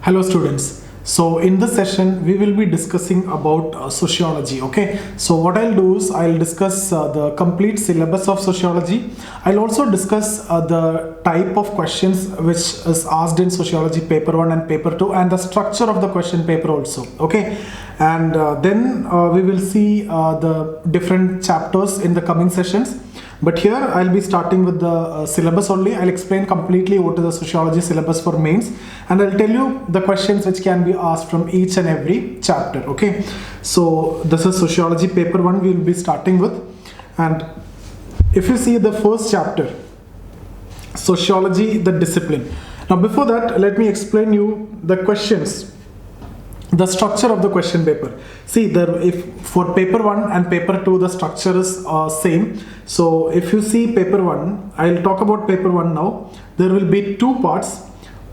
Hello students. So in this session we will be discussing about sociology. Okay, so what I'll do is I'll discuss the complete syllabus of sociology. I'll also discuss the type of questions which is asked in sociology paper 1 and paper 2 and the structure of the question paper also. Okay, and then we will see the different chapters in the coming sessions. But here I'll be starting with the syllabus only. I'll explain completely what is the sociology syllabus for mains, and I'll tell you the questions which can be asked from each and every chapter. Okay, so this is sociology paper 1 we will be starting with. And if you see the first chapter, sociology the discipline. Now before that, let me explain you the questions, the structure of the question paper. See, if for paper 1 and paper 2 the structure is same. So if you see paper 1, I'll talk about paper 1 now. There will be two parts,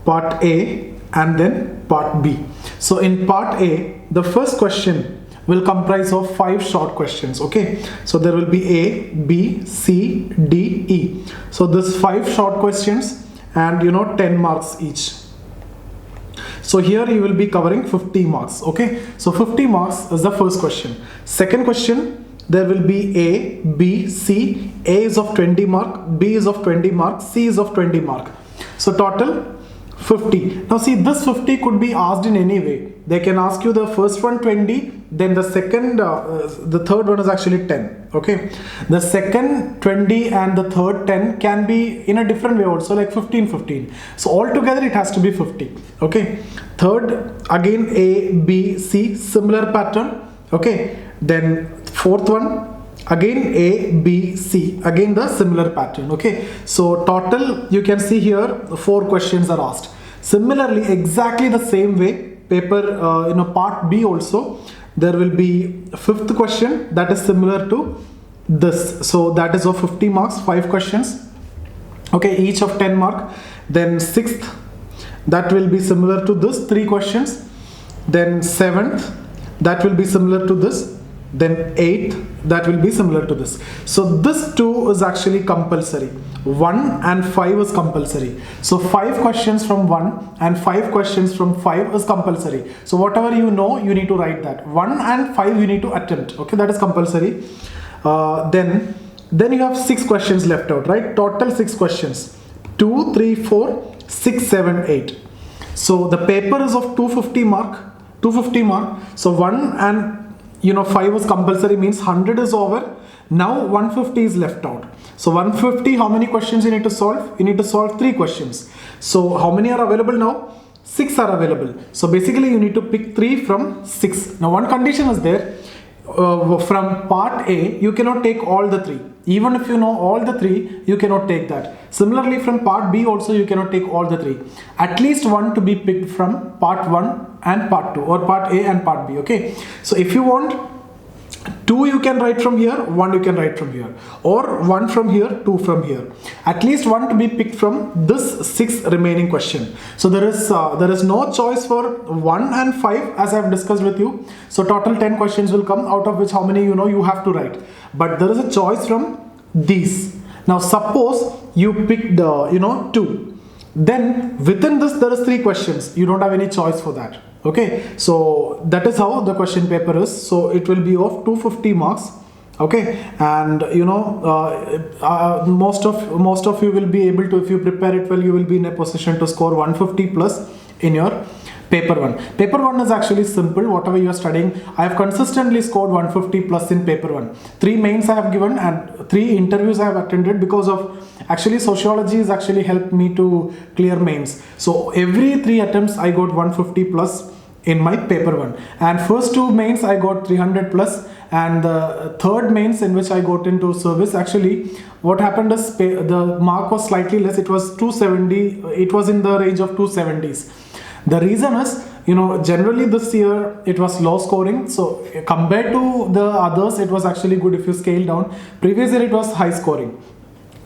part A and then part B. So in part A, the first question will comprise of 5 short questions. Okay, so there will be A, B, C, D, E. So this 5 short questions and 10 marks each. So here you will be covering 50 marks. Okay, so 50 marks is the first question. Second question, there will be A, B, C. A is of 20 mark, B is of 20 mark, C is of 20 mark. So total 50. Now see, this 50 could be asked in any way. They can ask you the first one 20, then the second, the third one is actually 10. Okay, the second 20 and the third 10 can be in a different way also, like 15. So altogether it has to be 50. Okay, third again A, B, C, similar pattern. Okay, then fourth one again A, B, C, again the similar pattern. Okay, so total you can see here 4 questions are asked. Similarly, exactly the same way, paper part B also, there will be 5th question that is similar to this. So that is of 50 marks, 5 questions. Okay, each of 10 mark. Then 6th, that will be similar to this, 3 questions. Then 7th, that will be similar to this. Then 8th, that will be similar to this. So this 2 is actually compulsory. 1 and 5 is compulsory. So 5 questions from 1 and 5 questions from 5 is compulsory. So whatever you know, you need to write that. 1 and 5 you need to attempt. Okay, that is compulsory. Then you have 6 questions left out, right? Total 6 questions. 2, 3, 4, 6, 7, 8. So the paper is of 250 mark. So 1 and 5 was compulsory, means 100 is over. Now 150 is left out. So 150, how many questions you need to solve? You need to solve 3 questions. So how many are available now? 6 are available. So basically you need to pick 3 from 6. Now one condition is there. From part A, you cannot take all the 3. Even if you know all the 3, you cannot take that. Similarly, from part B also you cannot take all the 3. At least one to be picked from part 1 and part 2, or part A and part B. Okay, so if you want 2 you can write from here, 1 you can write from here, or 1 from here, 2 from here. At least one to be picked from this 6 remaining question. So there is no choice for 1 and 5 as I have discussed with you. So total 10 questions will come, out of which how many you have to write. But there is a choice from these. Now suppose you picked 2. Then within this there is 3 questions. You don't have any choice for that. Okay, so that is how the question paper is. So it will be of 250 marks. Okay, and most of you will be able to, if you prepare it well, you will be in a position to score 150 plus in your paper 1. Paper 1 is actually simple. Whatever you are studying, I have consistently scored 150 plus in paper 1. 3 mains I have given and 3 interviews I have attended, because of actually sociology has actually helped me to clear mains. So every 3 attempts I got 150 plus in my paper 1, and first 2 mains I got 300 plus, and the third mains in which I got into service, actually what happened is the mark was slightly less. It was 270. It was in the range of 270s. The reason is, generally this year it was low scoring. So compared to the others, it was actually good if you scale down. Previous year it was high scoring.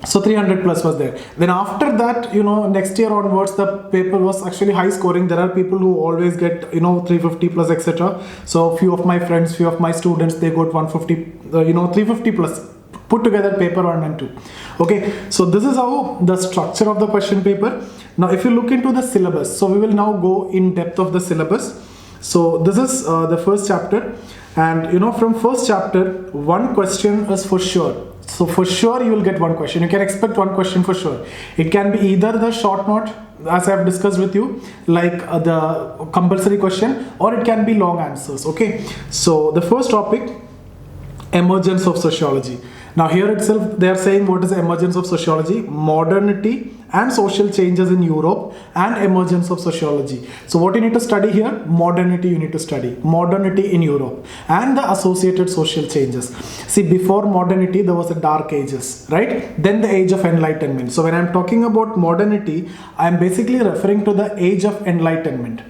So 300 plus was there. Then after that, next year onwards, the paper was actually high scoring. There are people who always get, 350 plus, etc. So few of my friends, few of my students, they got 150, 350 plus. Put together paper 1 and 2. Okay, so this is how the structure of the question paper. Now if you look into the syllabus, so we will now go in depth of the syllabus. So this is the first chapter, and from first chapter, one question is for sure. So for sure you will get one question. You can expect one question for sure. It can be either the short note, as I have discussed with you, like the compulsory question, or it can be long answers. Okay, so the first topic, emergence of sociology. Now here itself they are saying, what is the emergence of sociology? Modernity and social changes in Europe and emergence of sociology. So what you need to study here? Modernity you need to study. Modernity in Europe and the associated social changes. See, before modernity there was the dark ages, right? Then the age of enlightenment. So when I'm talking about modernity, I'm basically referring to the age of enlightenment.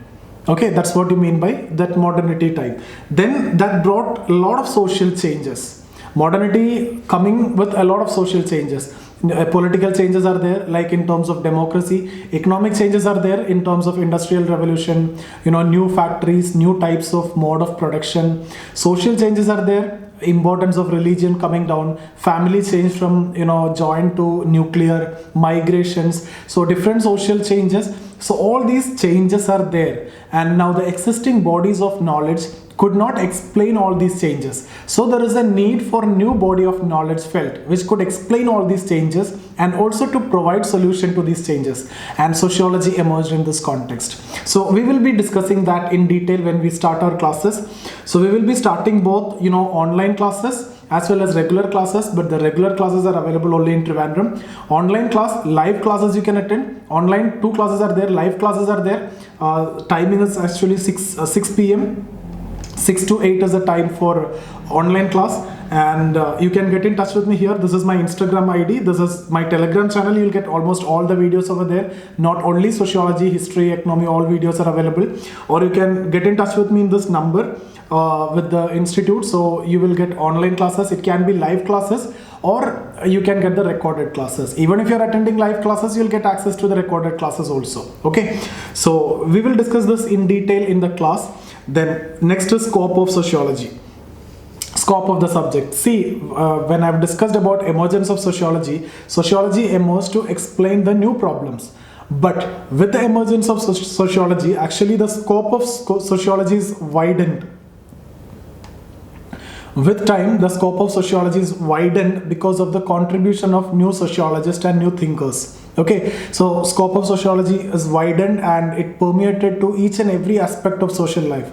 Okay, that's what you mean by that modernity type. Then that brought a lot of social changes. Modernity coming with a lot of social changes. Political changes are there, like in terms of democracy. Economic changes are there in terms of industrial revolution, new factories, new types of mode of production. Social changes are there, importance of religion coming down, family change from joint to nuclear, migrations, so different social changes. So all these changes are there, and now the existing bodies of knowledge could not explain all these changes. So there is a need for new body of knowledge felt, which could explain all these changes and also to provide solution to these changes. And sociology emerged in this context. So we will be discussing that in detail when we start our classes. So we will be starting both, online classes as well as regular classes, but the regular classes are available only in Trivandrum. Online class, live classes you can attend. Online 2 classes are there, live classes are there. Timing is actually 6 p.m. 6 to 8 is the time for online class, and you can get in touch with me here. This is my Instagram ID, this is my Telegram channel. You'll get almost all the videos over there, not only sociology, history, economy, all videos are available. Or you can get in touch with me in this number with the institute, so you will get online classes. It can be live classes, or you can get the recorded classes. Even if you're attending live classes, you'll get access to the recorded classes also. Okay, so we will discuss this in detail in the class. Then next is scope of sociology. Scope of the subject. See, when I've discussed about emergence of sociology, sociology emerged to explain the new problems. But with the emergence of sociology, actually the scope of sociology is widened. With time, the scope of sociology is widened because of the contribution of new sociologists and new thinkers. Okay, so scope of sociology is widened and it permeated to each and every aspect of social life.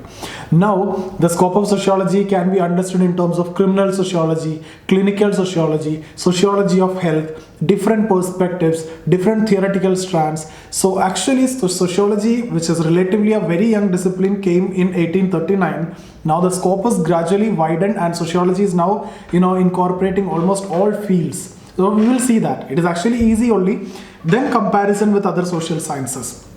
Now, the scope of sociology can be understood in terms of criminal sociology, clinical sociology, sociology of health, different perspectives, different theoretical strands. So actually, sociology, which is relatively a very young discipline, came in 1839. Now the scope is gradually widened, and sociology is now, incorporating almost all fields. So we will see that it is actually easy only. Then comparison with other social sciences.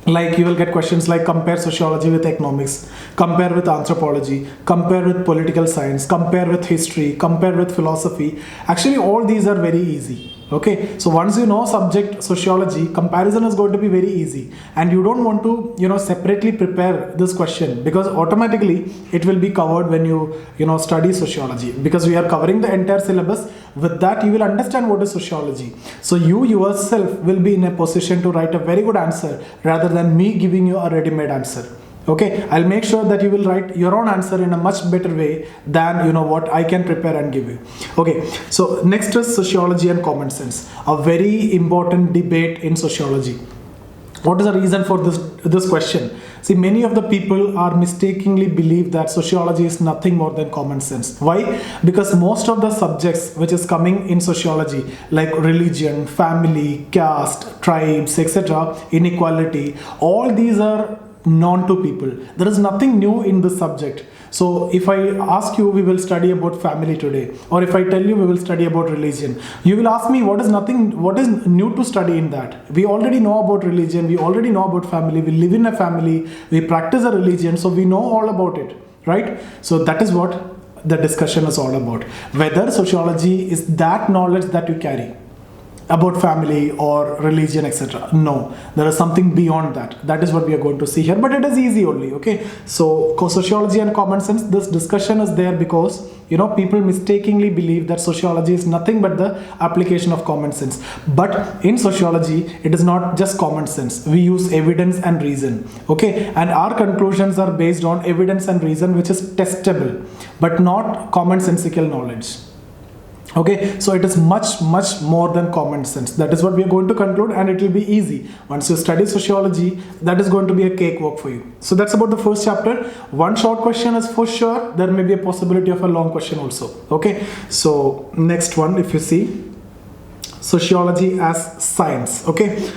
Like you will get questions like compare sociology with economics, compare with anthropology, compare with political science, compare with history, compare with philosophy. Actually, all these are very easy. Okay, so once you know subject sociology, comparison is going to be very easy, and you don't want to separately prepare this question, because automatically it will be covered when you study sociology, because we are covering the entire syllabus. With that, you will understand what is sociology. So you yourself will be in a position to write a very good answer rather than me giving you a ready-made answer. Okay, I'll make sure that you will write your own answer in a much better way than what I can prepare and give you. Okay, so next is sociology and common sense, a very important debate in sociology. What is the reason for this question? See, many of the people are mistakenly believe that sociology is nothing more than common sense. Why? Because most of the subjects which is coming in sociology, like religion, family, caste, tribes, etc., inequality, all these are known to people. There is nothing new in this subject. So if I ask you, we will study about family today, or if I tell you we will study about religion, you will ask me what is new to study in that? We already know about religion, we already know about family, we live in a family, we practice a religion, so we know all about it, right? So that is what the discussion is all about. Whether sociology is that knowledge that you carry. about family or religion, etc. No, there is something beyond that. That is what we are going to see here, but it is easy only. Okay, so sociology and common sense, this discussion is there because people mistakenly believe that sociology is nothing but the application of common sense. But in sociology, it is not just common sense. We use evidence and reason. Okay, and our conclusions are based on evidence and reason, which is testable, but not commonsensical knowledge. Okay, so it is much more than common sense. That is what we are going to conclude, and it will be easy. Once you study sociology, that is going to be a cakewalk for you. So that's about the first chapter. One short question is for sure. There may be a possibility of a long question also. Okay, so next one, if you see, sociology as science. Okay,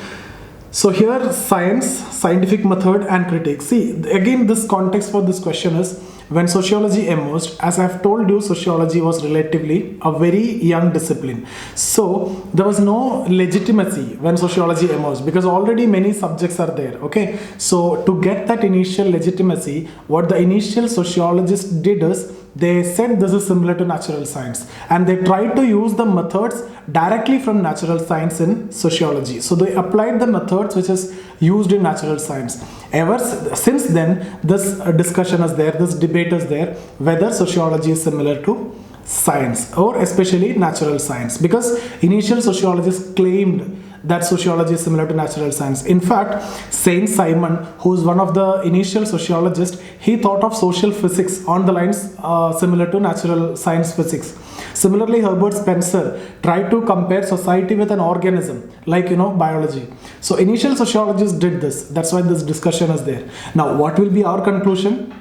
so here science, scientific method and critics. See, again, this context for this question is when sociology emerged. As I've told you, sociology was relatively a very young discipline. So there was no legitimacy when sociology emerged because already many subjects are there. Okay, so to get that initial legitimacy, what the initial sociologists did is they said this is similar to natural science, and they tried to use the methods directly from natural science in sociology. So they applied the methods which is used in natural science. Ever since then, this discussion is there, this debate is there, whether sociology is similar to science or especially natural science, because initial sociologists claimed that sociology is similar to natural science. In fact, Saint Simon, who is one of the initial sociologists, he thought of social physics on the lines similar to natural science physics. Similarly, Herbert Spencer tried to compare society with an organism, like biology. So initial sociologists did this. That's why this discussion is there. Now, what will be our conclusion?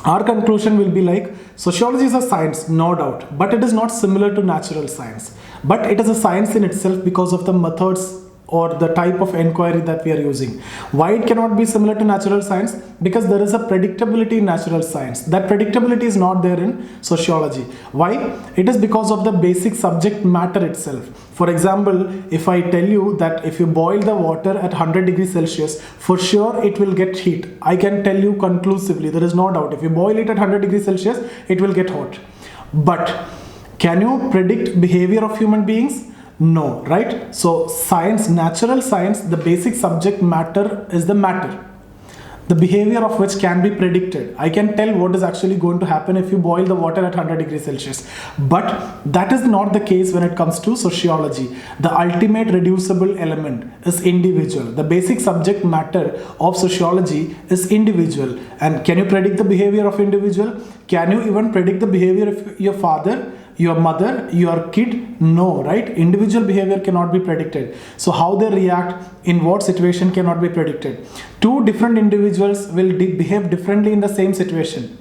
Our conclusion will be like, sociology is a science, no doubt, but it is not similar to natural science. But it is a science in itself because of the methods or the type of inquiry that we are using. Why it cannot be similar to natural science? Because there is a predictability in natural science. That predictability is not there in sociology. Why? It is because of the basic subject matter itself. For example, if I tell you that if you boil the water at 100 degrees Celsius, for sure it will get heat. I can tell you conclusively, there is no doubt. If you boil it at 100 degrees Celsius, it will get hot. But can you predict behavior of human beings? No, right? So science, natural science, the basic subject matter is the matter, the behavior of which can be predicted. I can tell what is actually going to happen if you boil the water at 100 degrees Celsius. But that is not the case when it comes to sociology. The ultimate reducible element is individual. The basic subject matter of sociology is individual. And can you predict the behavior of individual? Can you even predict the behavior of your father, your mother, your kid? No, right? Individual behavior cannot be predicted. So how they react in what situation cannot be predicted. Two different individuals will behave differently in the same situation.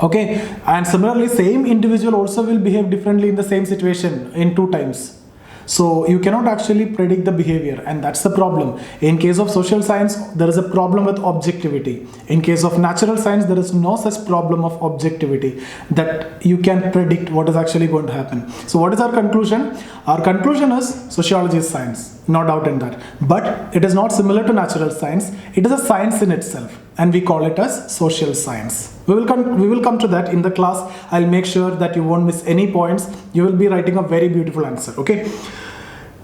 Okay, and similarly same individual also will behave differently in the same situation in two times. So you cannot actually predict the behavior, and that's the problem. In case of social science, there is a problem with objectivity. In case of natural science, there is no such problem of objectivity that you can predict what is actually going to happen. So what is our conclusion? Our conclusion is sociology is science, no doubt in that. But it is not similar to natural science. It is a science in itself, and we call it as social science. We will come to that in the class. I'll make sure that you won't miss any points. You will be writing a very beautiful answer. Okay.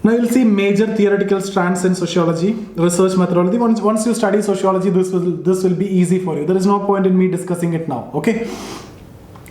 Now you'll see major theoretical strands in sociology, research methodology. Once you study sociology, this will be easy for you. There is no point in me discussing it now. Okay.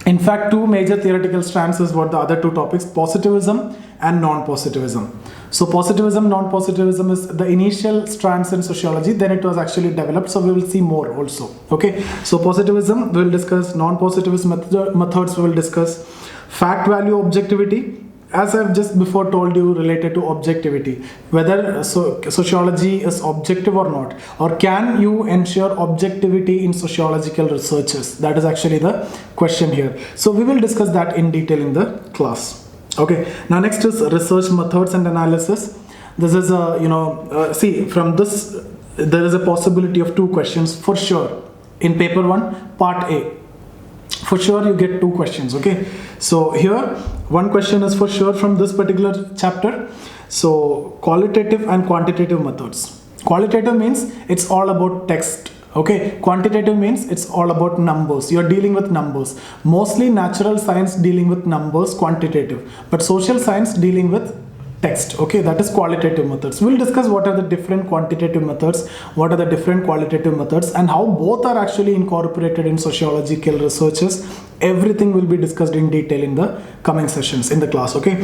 In fact, two major theoretical strands is what the other two topics, positivism and non-positivism. So positivism, non-positivism is the initial strands in sociology, then it was actually developed. So we will see more also. Okay. So positivism we will discuss, non-positivist methods we will discuss, fact value objectivity. As I've just before told you, related to objectivity, whether sociology is objective or not, or can you ensure objectivity in sociological researches? That is actually the question here. So we will discuss that in detail in the class. Okay. Now next is research methods and analysis. This is see, from this there is a possibility of two questions for sure in paper 1 part A. For sure you get two questions. Okay, so here one question is for sure from this particular chapter. So qualitative and quantitative methods. Qualitative means it's all about text. Okay, quantitative means it's all about numbers. You're dealing with numbers. Mostly natural science dealing with numbers, quantitative, but social science dealing with text. Okay, that is qualitative methods. We'll discuss what are the different quantitative methods, what are the different qualitative methods, and how both are actually incorporated in sociological researches. Everything will be discussed in detail in the coming sessions in the class. Okay,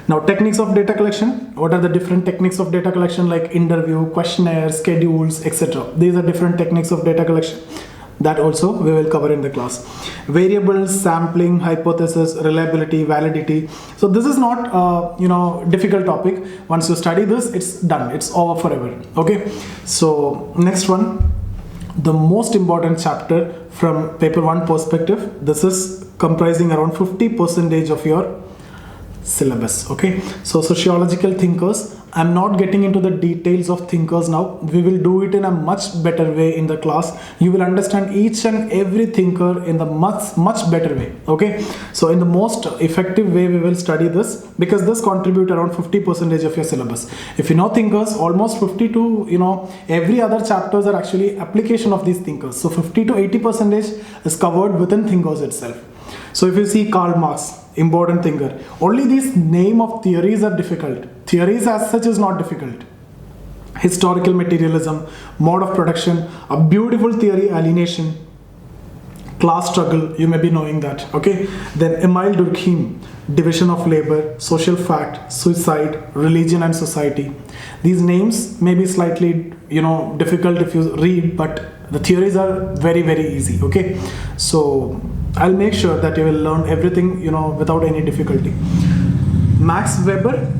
now techniques of data collection. What are the different techniques of data collection, like interview, questionnaire, schedules, etc. These are different techniques of data collection that also we will cover in the class. Variables, sampling, hypothesis, reliability, validity. So this is not difficult topic. Once you study this, it's done, it's over forever. Okay, so next one, the most important chapter from paper 1 perspective. This is comprising around 50% of your syllabus. Okay, so sociological thinkers. I'm not getting into the details of thinkers now. We will do it in a much better way in the class. You will understand each and every thinker in the much better way. Okay, so in the most effective way we will study this, because this contribute around 50% of your syllabus. If you know thinkers, almost 50 to every other chapters are actually application of these thinkers. So 50 to 80% is covered within thinkers itself. So if you see Karl Marx, important thinker, only these name of theories are difficult. Theories as such is not difficult. Historical materialism, mode of production, a beautiful theory, alienation, class struggle, you may be knowing that. Okay, then Emile Durkheim, division of labor, social fact, suicide, religion and society. These names may be slightly difficult if you read, but the theories are very easy. Okay, so I'll make sure that you will learn everything without any difficulty. Max Weber,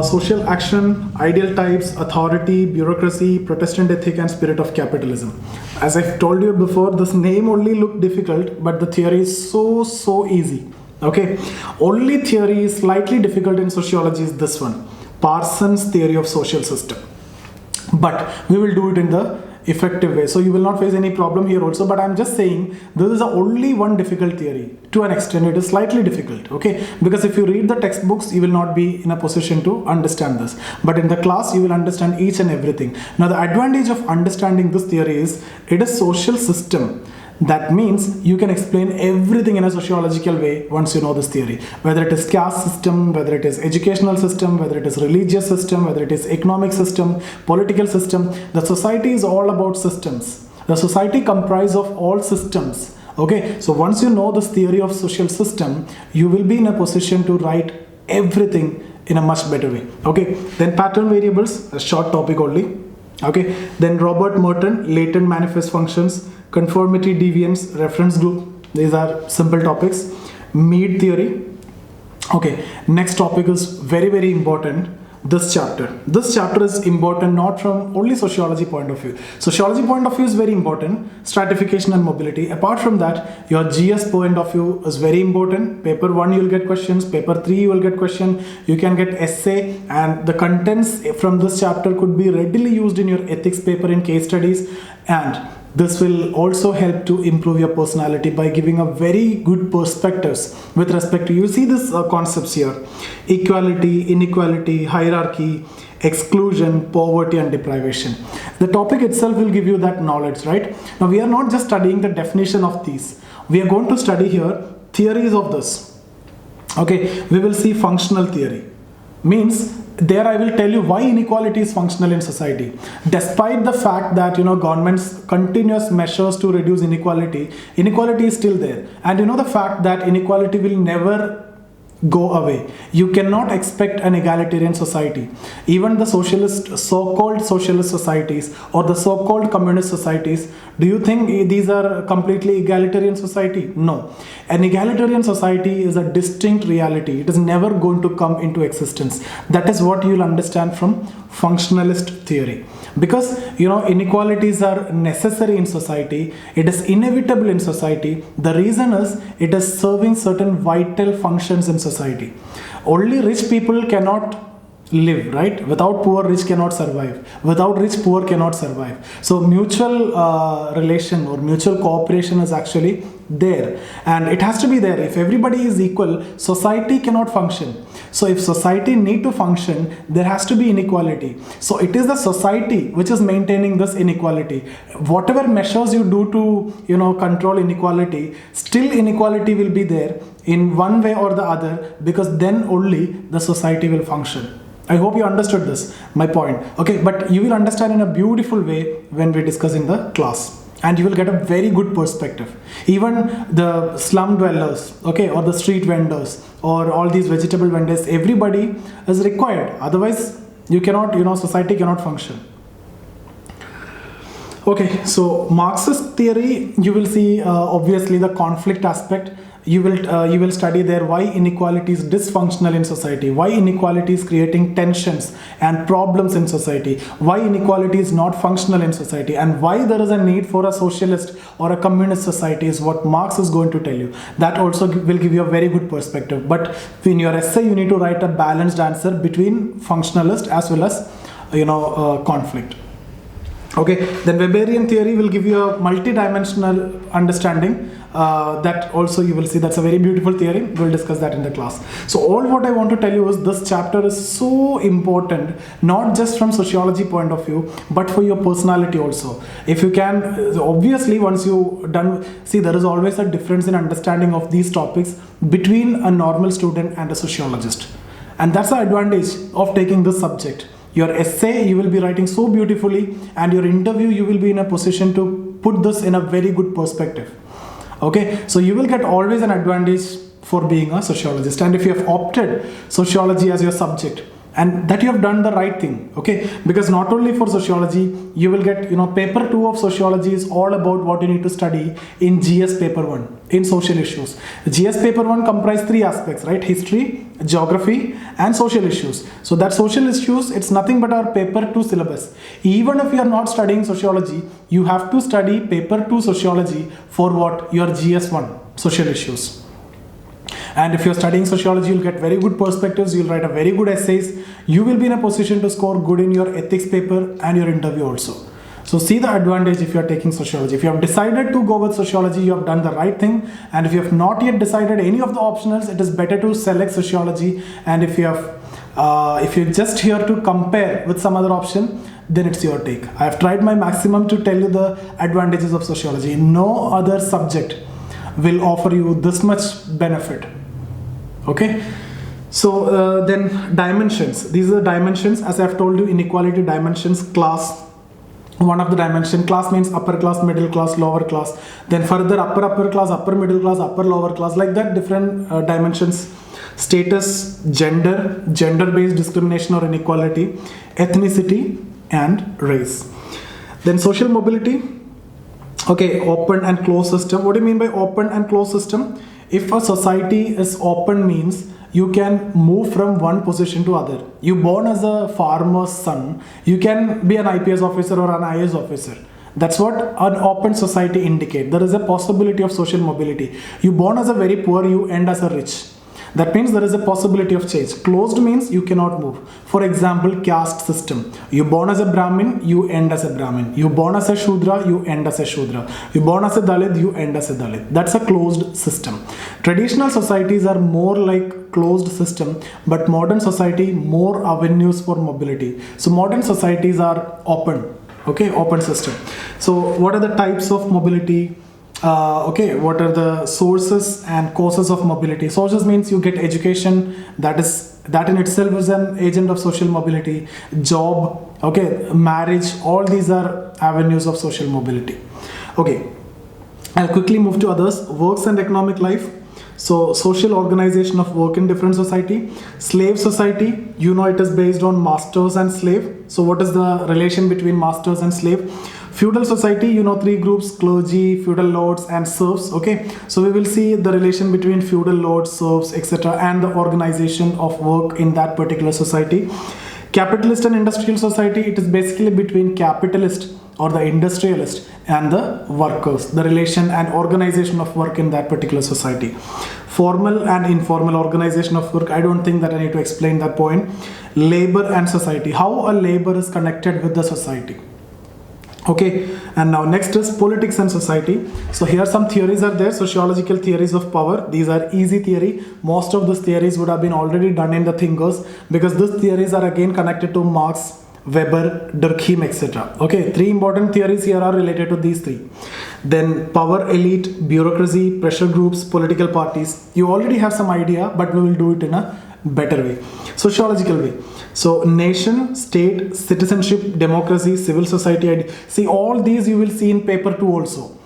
social action, ideal types, authority, bureaucracy, Protestant ethic and spirit of capitalism. As I've told you before, this name only looked difficult, but the theory is so easy. Okay, only theory is slightly difficult in sociology is this one, Parsons' theory of social system. But we will do it in the effective way, so you will not face any problem here also. But I'm just saying this is the only one difficult theory. To an extent it is slightly difficult, okay, because if you read the textbooks you will not be in a position to understand this, but in the class you will understand each and everything. Now the advantage of understanding this theory is it is social system. That means you can explain everything in a sociological way once you know this theory, whether it is caste system, whether it is educational system, whether it is religious system, whether it is economic system, political system. The society is all about systems. The society comprises of all systems. Okay, so once you know this theory of social system, you will be in a position to write everything in a much better way. Okay, then pattern variables, a short topic only. Okay, then Robert Merton, latent manifest functions, conformity deviance, reference group. These are simple topics. Mead theory. Okay, next topic is very important. This chapter is important not from only sociology point of view. Sociology point of view is very important, stratification and mobility. Apart from that, your GS point of view is very important. Paper 1 you will get questions, paper 3 you will get question, you can get essay, and the contents from this chapter could be readily used in your ethics paper in case studies. And this will also help to improve your personality by giving a very good perspectives with respect to, you see this concepts here, equality, inequality, hierarchy, exclusion, poverty and deprivation. The topic itself will give you that knowledge, right? Now we are not just studying the definition of these. We are going to study here theories of this. Okay, we will see functional theory. Means there I will tell you why inequality is functional in society. Despite the fact that government's continuous measures to reduce inequality is still there. And the fact that inequality will never go away. You cannot expect an egalitarian society. Even the so-called socialist societies or the so-called communist societies, do you think these are completely egalitarian society? No. An egalitarian society is a distinct reality. It is never going to come into existence. That is what you will understand from functionalist theory. Because inequalities are necessary in society, it is inevitable in society. The reason is it is serving certain vital functions in society. Only rich people cannot live, right? Without poor, rich cannot survive. Without rich, poor cannot survive. So mutual relation or mutual cooperation is actually there, and it has to be there. If everybody is equal, society cannot function. So if society need to function, there has to be inequality. So it is the society which is maintaining this inequality. Whatever measures you do to control inequality, still inequality will be there in one way or the other, because then only the society will function. I hope you understood this, my point. Okay, but you will understand in a beautiful way when we discuss in the class, and you will get a very good perspective. Even the slum dwellers, okay, or the street vendors, or all these vegetable vendors, everybody is required. Otherwise, you cannot, society cannot function. Okay, so Marxist theory, you will see obviously the conflict aspect. You will study there why inequality is dysfunctional in society, why inequality is creating tensions and problems in society, why inequality is not functional in society, and why there is a need for a socialist or a communist society is what Marx is going to tell you. That also will give you a very good perspective. But in your essay, you need to write a balanced answer between functionalist as well as conflict. Okay, then Weberian theory will give you a multi-dimensional understanding. That also you will see, that's a very beautiful theory. We'll discuss that in the class. So all what I want to tell you is this chapter is so important, not just from sociology point of view, but for your personality also. If you can, obviously once you done, see there is always a difference in understanding of these topics between a normal student and a sociologist. And that's the advantage of taking this subject. Your essay you will be writing so beautifully, and your interview you will be in a position to put this in a very good perspective. Okay, so you will get always an advantage for being a sociologist. And if you have opted sociology as your subject, and that you have done the right thing, okay, because not only for sociology, you will get, paper 2 of sociology is all about what you need to study in GS paper 1 in social issues. GS paper 1 comprise 3 aspects, right? History, geography, and social issues. So that social issues, it's nothing but our paper 2 syllabus. Even if you are not studying sociology, you have to study paper 2 sociology for what? Your GS 1 social issues. And if you're studying sociology, you'll get very good perspectives, you'll write a very good essays, you will be in a position to score good in your ethics paper and your interview also. So see the advantage if you're taking sociology. If you have decided to go with sociology, you have done the right thing. And if you have not yet decided any of the optionals, it is better to select sociology. And if you're just here to compare with some other option, then it's your take. I have tried my maximum to tell you the advantages of sociology. No other subject will offer you this much benefit. Okay, so then dimensions. These are the dimensions, as I have told you, inequality dimensions, class. One of the dimension, class means upper class, middle class, lower class. Then further upper class, upper middle class, upper lower class, like that different dimensions. Status, gender-based discrimination or inequality, ethnicity, and race. Then social mobility. Okay, open and closed system. What do you mean by open and closed system? If a society is open means you can move from one position to other. You born as a farmer's son, you can be an IPS officer or an IAS officer. That's what an open society indicates. There is a possibility of social mobility. You born as a very poor, you end as a rich. That means there is a possibility of change. Closed means you cannot move. For example, caste system. You born as a Brahmin, you end as a Brahmin. You born as a Shudra, you end as a Shudra. You born as a Dalit, you end as a Dalit. That's a closed system. Traditional societies are more like closed system, but modern society more avenues for mobility. So modern societies are open. Okay, open system. So what are the types of mobility? Okay, what are the sources and causes of mobility? Sources means you get education, that in itself is an agent of social mobility. Job, okay, marriage, all these are avenues of social mobility. Okay, I'll quickly move to others. Works and economic life. So social organization of work in different society. Slave society, it is based on masters and slave. So what is the relation between masters and slave? Feudal society, 3 groups: clergy, feudal lords, and serfs. Okay, so we will see the relation between feudal lords, serfs, etc., and the organization of work in that particular society. Capitalist and industrial society, it is basically between capitalist or the industrialist and the workers, the relation and organization of work in that particular society. Formal and informal organization of work, I don't think that I need to explain that point. Labor and society, how a labor is connected with the society. Okay, and now next is politics and society. So here some theories are there, sociological theories of power. These are easy theory. Most of these theories would have been already done in the thinkers, because these theories are again connected to Marx, Weber, Durkheim, etc. Okay, three important theories here are related to these three. Then power elite, bureaucracy, pressure groups, political parties. You already have some idea, but we will do it in a better way. Sociological way. So nation, state, citizenship, democracy, civil society. See, all these you will see in paper 2 also.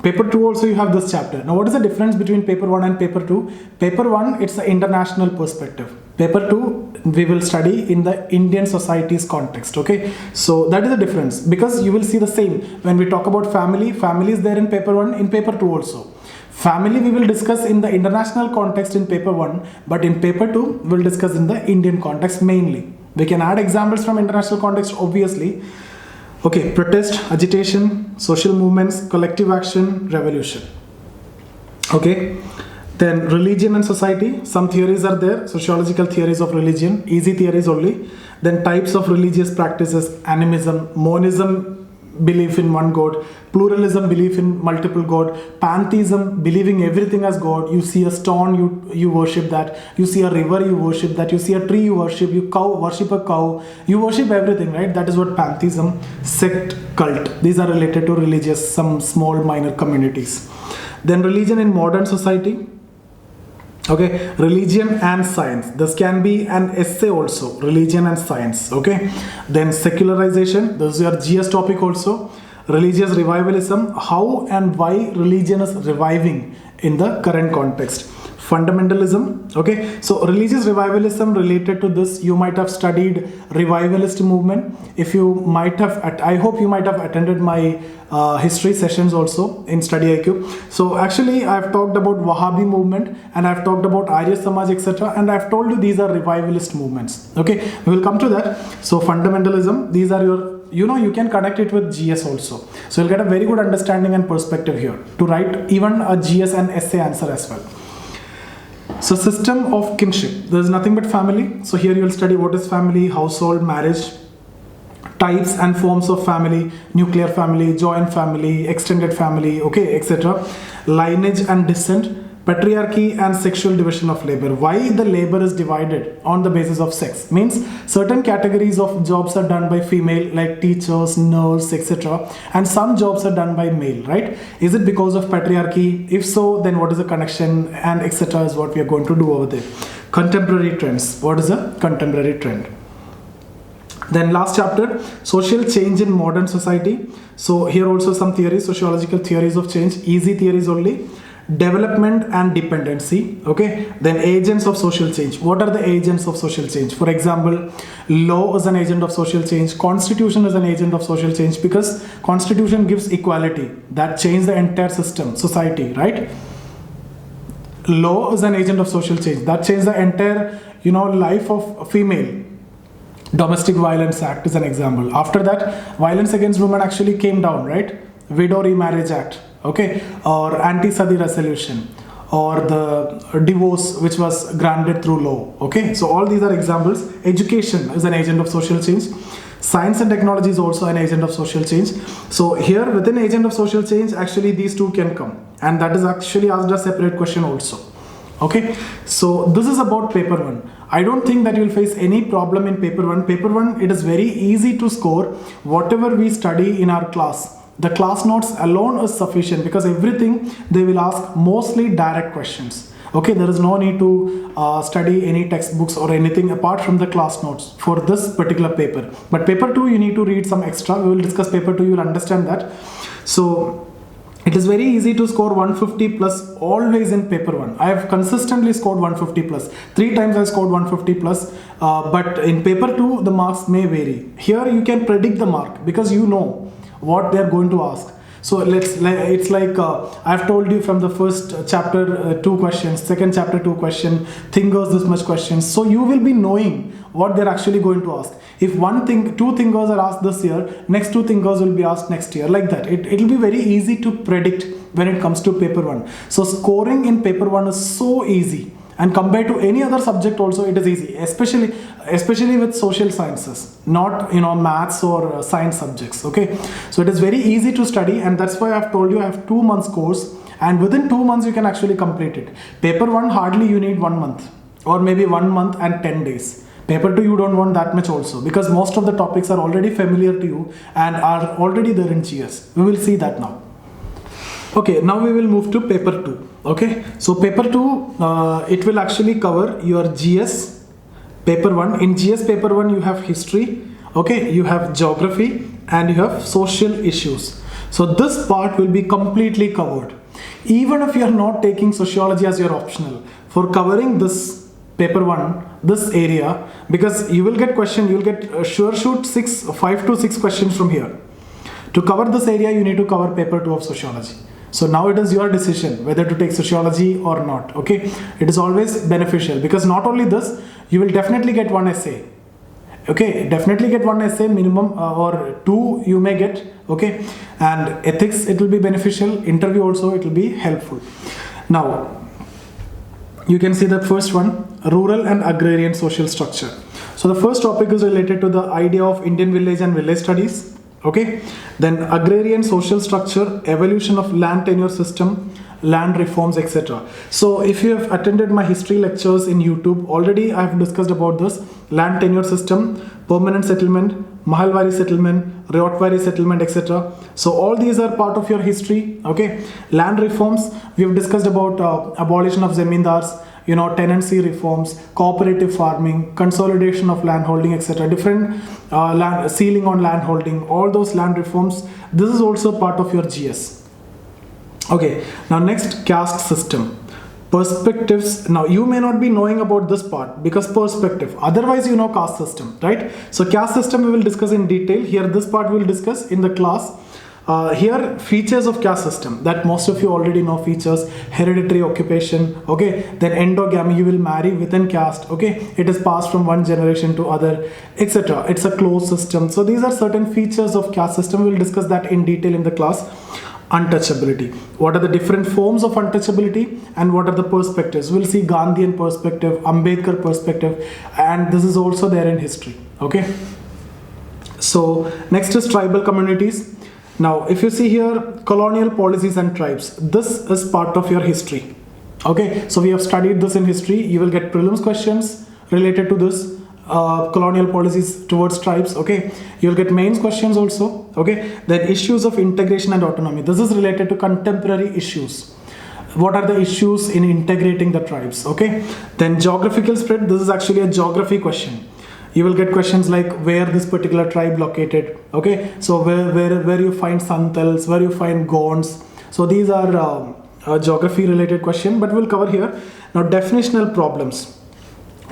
Paper 2 also you have this chapter. Now what is the difference between paper 1 and paper 2? Paper 1, it's the international perspective. Paper 2, we will study in the Indian society's context. Okay, so that is the difference, because you will see the same when we talk about family. Family is there in paper 1, in paper 2 also. Family we will discuss in the international context in paper 1, but in paper 2 we will discuss in the Indian context mainly. We can add examples from international context obviously. Okay, protest, agitation, social movements, collective action, revolution. Okay, then religion and society. Some theories are there, sociological theories of religion, easy theories only. Then types of religious practices, animism, monism, belief in one god, pluralism, belief in multiple god, pantheism, believing everything as god. You see a stone, you worship that. You see a river, you worship that. You see a tree, you worship. You worship a cow. You worship everything, right? That is what pantheism. Sect, cult. These are related to religious, some small minor communities. Then religion in modern society. Okay, religion and science. This can be an essay also, religion and science. Okay, then secularization. This is your GS topic also. Religious revivalism. How and why religion is reviving in the current context. Fundamentalism. Okay, so religious revivalism, related to this, you might have studied revivalist movement. If you might have, I hope you might have attended my history sessions also in Study IQ. So actually I've talked about Wahhabi movement, and I've talked about Arya Samaj, etc. And I've told you these are revivalist movements. Okay, we will come to that. So fundamentalism, these are your, you can connect it with GS also. So you'll get a very good understanding and perspective here to write even a GS and essay answer as well. So system of kinship, there is nothing but family. So here you will study what is family, household, marriage, types and forms of family, nuclear family, joint family, extended family, okay, etc. Lineage and descent, patriarchy and sexual division of labor. Why the labor is divided on the basis of sex? Means certain categories of jobs are done by female, like teachers, nurse, etc. And some jobs are done by male, right? Is it because of patriarchy? If so, then what is the connection, and etc. is what we are going to do over there. Contemporary trends. What is a contemporary trend? Then last chapter, social change in modern society. So here also some theories, sociological theories of change, easy theories only. Development and dependency. Okay, then agents of social change. What are the agents of social change? For example, law is an agent of social change. Constitution is an agent of social change, because constitution gives equality that changes the entire system, society, right? Law is an agent of social change that changes the entire, life of female. Domestic Violence Act is an example. After that, violence against women actually came down, right? Widow Remarriage Act, okay, or Anti-Sati Resolution, or the divorce which was granted through law, okay. So all these are examples. Education is an agent of social change. Science and technology is also an agent of social change. So here within agent of social change, actually these two can come, and that is actually asked a separate question also. Okay, so this is about paper 1. I don't think that you will face any problem in paper 1. Paper 1, it is very easy to score whatever we study in our class. The class notes alone is sufficient, because everything they will ask mostly direct questions. Okay, there is no need to study any textbooks or anything apart from the class notes for this particular paper. But paper 2, you need to read some extra. We will discuss paper 2, you will understand that. So it is very easy to score 150 plus always in paper 1. I have consistently scored 150 plus. 3 times I scored 150 plus, but in paper 2, the marks may vary. Here you can predict the mark, because you know what they are going to ask. So it's like I've told you from the first chapter 2 questions, second chapter 2 question, thinkers this much questions. So you will be knowing what they're actually going to ask. If 2 thinkers are asked this year, next 2 thinkers will be asked next year, like that. It'll be very easy to predict when it comes to paper 1. So scoring in paper 1 is so easy. and compared to any other subject also it is easy, especially with social sciences, not maths or science subjects. Okay, so it is very easy to study, and that's why I've told you I have 2 months course, and within 2 months you can actually complete it. Paper 1 hardly you need 1 month, or maybe 1 month and 10 days. Paper 2 you don't want that much also, because most of the topics are already familiar to you and are already there in GS. We will see that now. Okay, now we will move to paper 2. Okay, so paper 2 it will actually cover your GS paper 1. In GS paper 1 you have history, okay, you have geography, and you have social issues. So this part will be completely covered. Even if you are not taking sociology as your optional, for covering this paper 1, this area, because you will get question, you will get sure shoot 5 to 6 questions from here. To cover this area you need to cover paper 2 of sociology. So now it is your decision whether to take sociology or not. Okay, it is always beneficial, because not only this, you will definitely get one essay. Okay, definitely get one essay minimum, or 2 you may get. Okay, and ethics it will be beneficial, interview also it will be helpful. Now you can see the first one, rural and agrarian social structure. So the first topic is related to the idea of Indian village and village studies. Okay, then agrarian social structure, evolution of land tenure system, land reforms, etc. So if you have attended my history lectures in YouTube, already I have discussed about this land tenure system, permanent settlement, Mahalwari settlement, Rayotwari settlement, etc. So all these are part of your history. Okay, land reforms, we have discussed about abolition of zamindars, tenancy reforms, cooperative farming, consolidation of land holding, etc. Different land ceiling on land holding, all those land reforms. This is also part of your GS. Okay, now next, caste system. Perspectives. Now you may not be knowing about this part because perspective, otherwise you know caste system, right? So caste system we will discuss in detail. Here this part we will discuss in the class. Here features of caste system, that most of you already know features: hereditary occupation, okay, then endogamy, you will marry within caste, okay, it is passed from one generation to other, etc. It's a closed system. So these are certain features of caste system. We will discuss that in detail in the class. Untouchability, what are the different forms of untouchability and what are the perspectives. We'll see Gandhian perspective, Ambedkar perspective, and this is also there in history. Okay, so next is tribal communities. Now if you see here, colonial policies and tribes, this is part of your history. Okay, so we have studied this in history. You will get prelims questions related to this, colonial policies towards tribes. Okay, you'll get mains questions also. Okay, then issues of integration and autonomy, this is related to contemporary issues. What are the issues in integrating the tribes? Okay, then geographical spread, this is actually a geography question. You will get questions like where this particular tribe located. Okay, so where you find Santals, where you find Gonds. So these are geography related question, but we'll cover here. Now definitional problems.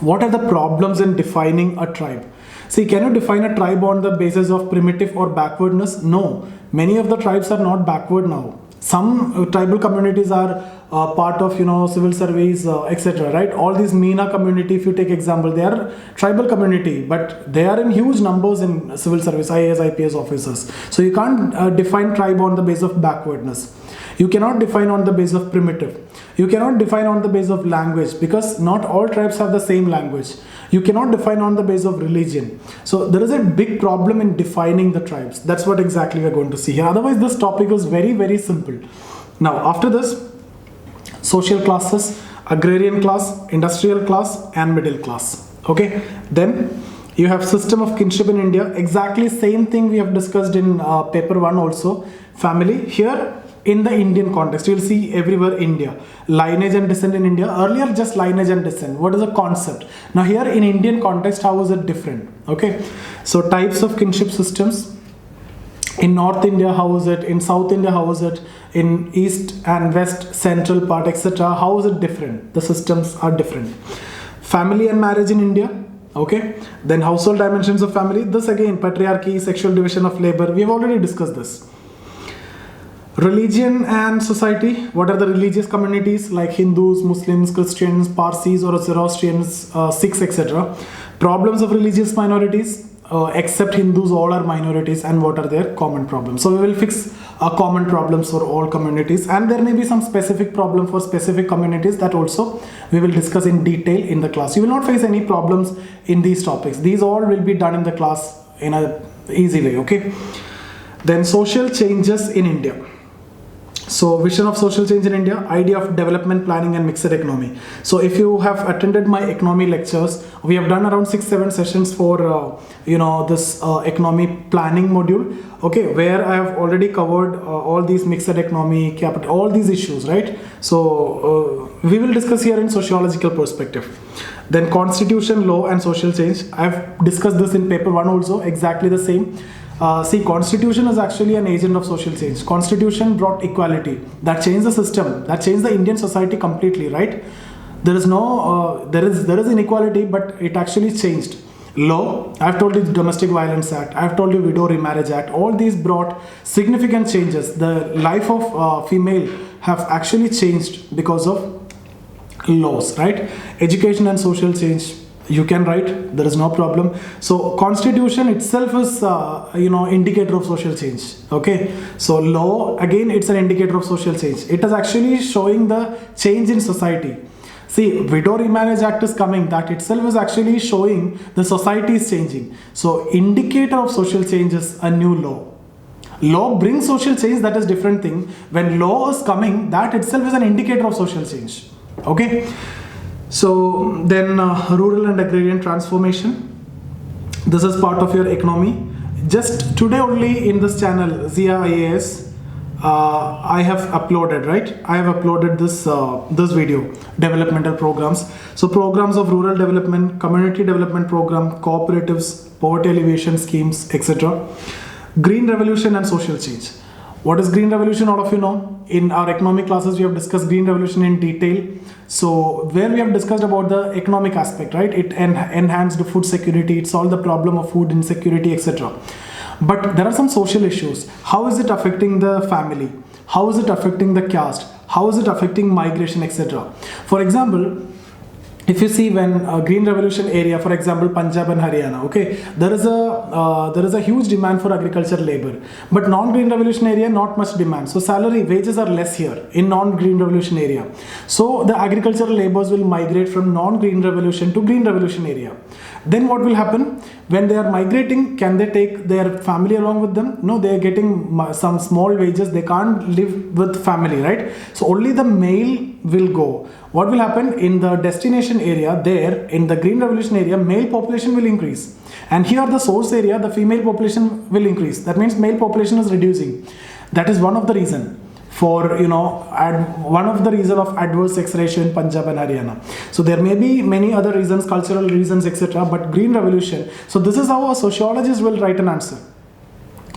What are the problems in defining a tribe? See, can you define a tribe on the basis of primitive or backwardness? No, many of the tribes are not backward now. Some tribal communities are part of civil service, etc. Right? All these MENA community, if you take example, they are tribal community, but they are in huge numbers in civil service, IAS, IPS officers. So you can't define tribe on the basis of backwardness. You cannot define on the basis of primitive. You cannot define on the basis of language, because not all tribes have the same language. You cannot define on the basis of religion. So there is a big problem in defining the tribes. That's what exactly we're going to see here. Otherwise, this topic is very, very simple. Now, after this, social classes, agrarian class, industrial class, and middle class. Okay, then you have system of kinship in India. Exactly same thing we have discussed in paper 1 also. Family. Here in the Indian context, you will see everywhere India. Lineage and descent in India. Earlier just lineage and descent. What is the concept? Now here in Indian context, how is it different? Okay, so types of kinship systems. In North India, how is it? In South India, how is it? In East and West, Central part, etc. How is it different? The systems are different. Family and marriage in India. Okay, then household dimensions of family. This again, patriarchy, sexual division of labor. We have already discussed this. Religion and society. What are the religious communities like Hindus, Muslims, Christians, Parsis or Zoroastrians, Sikhs, etc. Problems of religious minorities. except Hindus, all are minorities, and what are their common problems. So we will fix common problems for all communities, and there may be some specific problem for specific communities that also we will discuss in detail in the class. You will not face any problems in these topics. These all will be done in the class in a easy way, okay? Then social changes in India. So vision of social change in India, idea of development planning and mixed economy. So if you have attended my economy lectures, we have done around 6-7 sessions for this economy planning module, okay, where I have already covered all these mixed economy, capital, all these issues, right? So we will discuss here in sociological perspective. Then constitution, law and social change. I have discussed this in paper 1 also, exactly the same. See, constitution is actually an agent of social change. Constitution brought equality. That changed the system. That changed the Indian society completely, right? There is no, there is inequality, but it actually changed. Law, I've told you the Domestic Violence Act, I've told you Widow Remarriage Act. All these brought significant changes. The life of female have actually changed because of laws, right? Education and social change. You can write, there is no problem. So constitution itself is indicator of social change, okay? So law, again, it's an indicator of social change. It is actually showing the change in society. See, Widow Remarriage Act is coming, that itself is actually showing the society is changing. So indicator of social change is a new law. Law brings social change, that is different thing. When law is coming, that itself is an indicator of social change, okay? So then rural and agrarian transformation. This is part of your economy. Just today only in this channel, Zia IAS, I have uploaded, right? I have uploaded this video, developmental programs. So programs of rural development, community development program, cooperatives, poverty alleviation schemes, etc. Green revolution and social change. What is green revolution? All of you know. In our economic classes, we have discussed green revolution in detail. So where we have discussed about the economic aspect, right? It enhanced the food security, it solved the problem of food insecurity, etc. But there are some social issues. How is it affecting the family? How is it affecting the caste? How is it affecting migration, etc.? For example, if you see when green revolution area, for example, Punjab and Haryana, okay, there is a huge demand for agriculture labor, but non-green revolution area, not much demand. So salary, wages are less here in non-green revolution area. So the agricultural laborers will migrate from non-green revolution to green revolution area. Then what will happen? When they are migrating, can they take their family along with them? No, they are getting some small wages. They can't live with family, right? So only the male will go. What will happen in the destination area there, in the green revolution area, male population will increase. And here the source area, the female population will increase. That means male population is reducing. That is one of the reason for, one of the reason of adverse sex ratio in Punjab and Haryana. So there may be many other reasons, cultural reasons, etc. But green revolution. So this is how a sociologist will write an answer.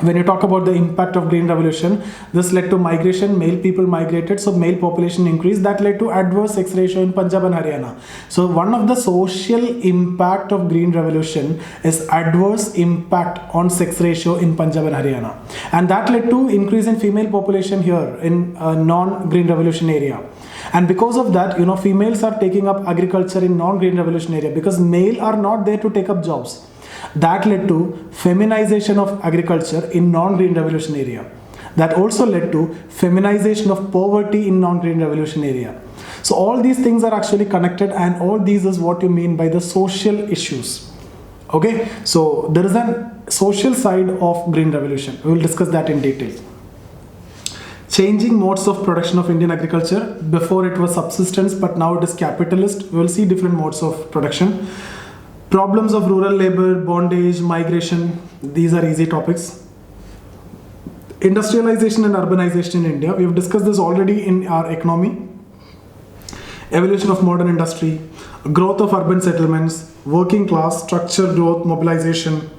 When you talk about the impact of green revolution, this led to migration, male people migrated, so male population increased. That led to adverse sex ratio in Punjab and Haryana. So one of the social impact of green revolution is adverse impact on sex ratio in Punjab and Haryana. And that led to increase in female population here in non-green revolution area. And because of that, females are taking up agriculture in non-green revolution area because male are not there to take up jobs. That led to feminization of agriculture in non-green revolution area. That also led to feminization of poverty in non-green revolution area. So all these things are actually connected, and all these is what you mean by the social issues. Okay, so there is a social side of green revolution. We will discuss that in detail. Changing modes of production of Indian agriculture. Before it was subsistence, but now it is capitalist. We will see different modes of production. Problems of rural labor, bondage, migration, these are easy topics. Industrialization and urbanization in India, we have discussed this already in our economy. Evolution of modern industry, growth of urban settlements, working class, structural growth, mobilization,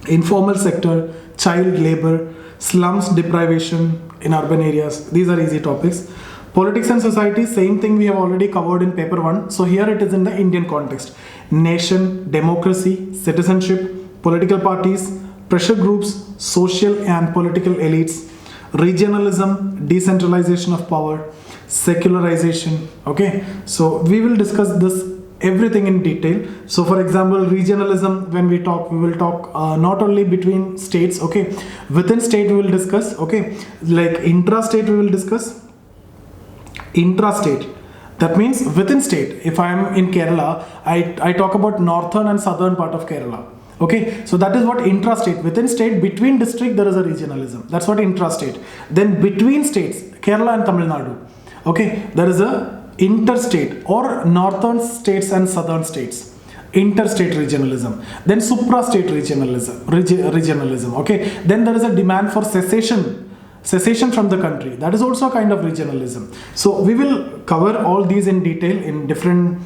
informal sector, child labor, slums deprivation in urban areas. These are easy topics. Politics and society, same thing we have already covered in paper 1. So here it is in the Indian context. Nation, democracy, citizenship, political parties, pressure groups, social and political elites, regionalism, decentralization of power, secularization. Okay, so we will discuss this everything in detail. So for example, regionalism, when we talk, we will talk not only between states, okay, within state we will discuss, okay, like intra-state we will discuss. Intra-state, that means within state. If I am in Kerala, I talk about northern and southern part of Kerala. Okay, so that is what intra-state. Within state, between district, there is a regionalism. That's what intra-state. Then between states, Kerala and Tamil Nadu. Okay, there is a interstate or northern states and southern states. Interstate regionalism. Then supra-state regionalism. Okay, then there is a demand for secession from the country. That is also a kind of regionalism. So we will cover all these in detail in different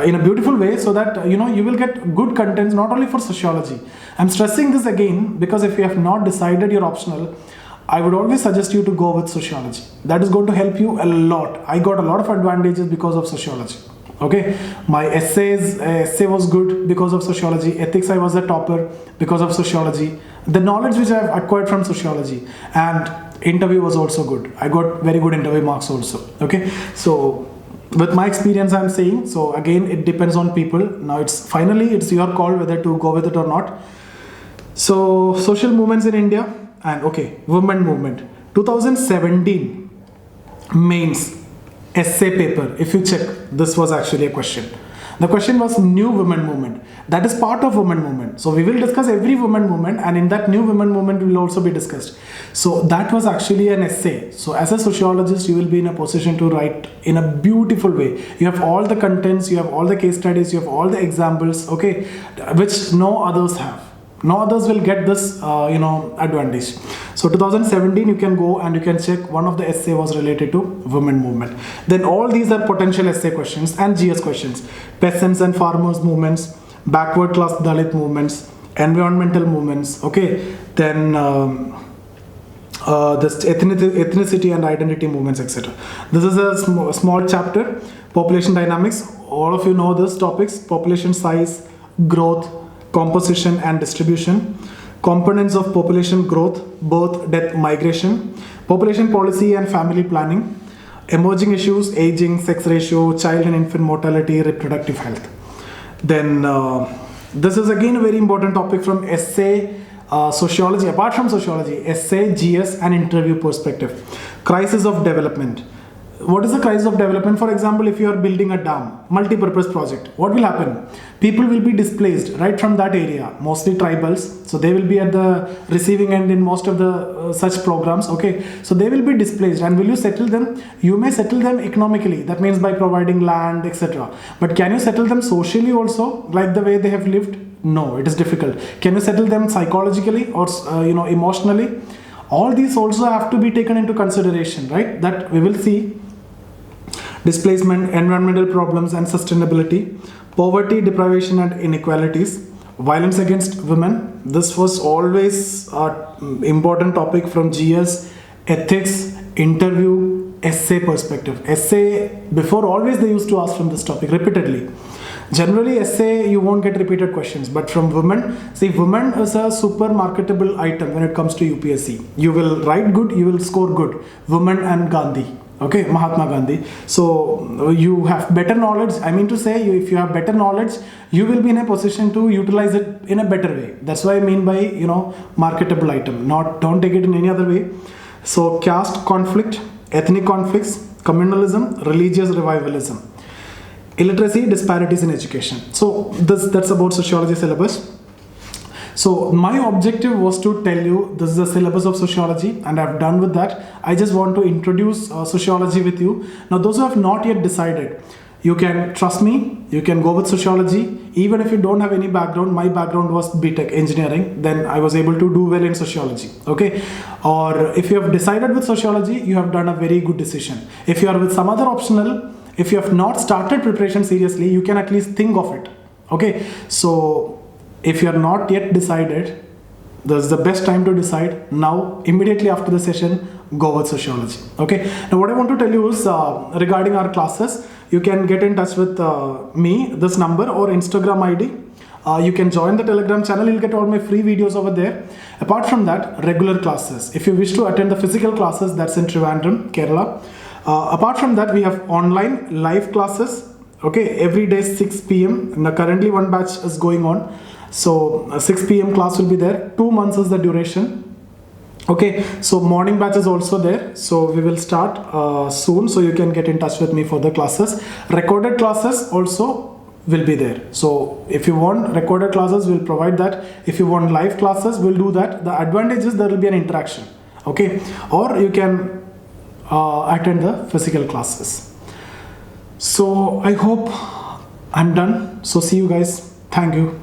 in a beautiful way, so that you will get good contents not only for sociology. I'm stressing this again because if you have not decided your optional, I would always suggest you to go with sociology. That is going to help you a lot. I got a lot of advantages because of sociology. Okay, my essay was good because of sociology. Ethics, I was a topper because of sociology. The knowledge which I have acquired from sociology, and interview was also good. I got very good interview marks also. Okay, so with my experience I'm saying, so again it depends on people. Now it's your call whether to go with it or not. So social movements in India, and okay, women movement. 2017 mains essay paper, if you check, this was actually a question. The question was new women movement. That is part of women movement. So we will discuss every women movement, and in that new women movement will also be discussed. So that was actually an essay. So as a sociologist, you will be in a position to write in a beautiful way. You have all the contents, you have all the case studies, you have all the examples, okay, which no others have. No others will get this, advantage. So 2017, you can go and you can check. One of the essay was related to women movement. Then all these are potential essay questions and GS questions. Peasants and farmers movements, backward class Dalit movements, environmental movements. Okay. Then this ethnicity and identity movements, etc. This is a small chapter. Population dynamics. All of you know this topics: population size, growth, composition and distribution, components of population growth, birth, death, migration, population policy and family planning, emerging issues, aging, sex ratio, child and infant mortality, reproductive health. Then this is again a very important topic from essay, sociology. Apart from sociology, essay, GS and interview perspective. Crisis of development. What is the crisis of development? For example, if you are building a dam, multi-purpose project, what will happen? People will be displaced right from that area, mostly tribals. So they will be at the receiving end in most of the such programs. Okay, so they will be displaced, and will you settle them? You may settle them economically. That means by providing land, etc. But can you settle them socially also, like the way they have lived? No, it is difficult. Can you settle them psychologically or emotionally? All these also have to be taken into consideration, right? That we will see. Displacement, environmental problems and sustainability, poverty, deprivation and inequalities, violence against women. This was always an important topic from GS, ethics, interview, essay perspective. Essay, before always they used to ask from this topic repeatedly. Generally essay you won't get repeated questions, but from women, see, women is a super marketable item when it comes to UPSC. You will write good, you will score good. Women and Gandhi. Okay, Mahatma Gandhi. So you have better knowledge. I mean to say, if you have better knowledge, you will be in a position to utilize it in a better way. That's what I mean by marketable item. Don't take it in any other way. So caste conflict, ethnic conflicts, communalism, religious revivalism, illiteracy, disparities in education. So that's about sociology syllabus. So my objective was to tell you this is the syllabus of sociology, and I've done with that. I just want to introduce sociology with you. Now those who have not yet decided, you can trust me, you can go with sociology. Even if you don't have any background, my background was BTech engineering, then I was able to do well in sociology. Okay, or if you have decided with sociology, you have done a very good decision. If you are with some other optional, if you have not started preparation seriously, you can at least think of it. Okay, so if you are not yet decided, this is the best time to decide. Now, immediately after the session, go with sociology. Okay. Now, what I want to tell you is regarding our classes, you can get in touch with me, this number or Instagram ID. You can join the Telegram channel. You'll get all my free videos over there. Apart from that, regular classes. If you wish to attend the physical classes, that's in Trivandrum, Kerala. Apart from that, we have online live classes. Okay, every day 6 p.m. Now currently one batch is going on, so 6 p.m. class will be there. 2 months is the duration. Okay, so morning batch is also there, so we will start soon, so you can get in touch with me for the classes. Recorded classes also will be there, so if you want recorded classes, we'll provide that. If you want live classes, we'll do that. The advantage is there will be an interaction, okay, or you can attend the physical classes. So I hope I'm done, so see you guys. Thank you.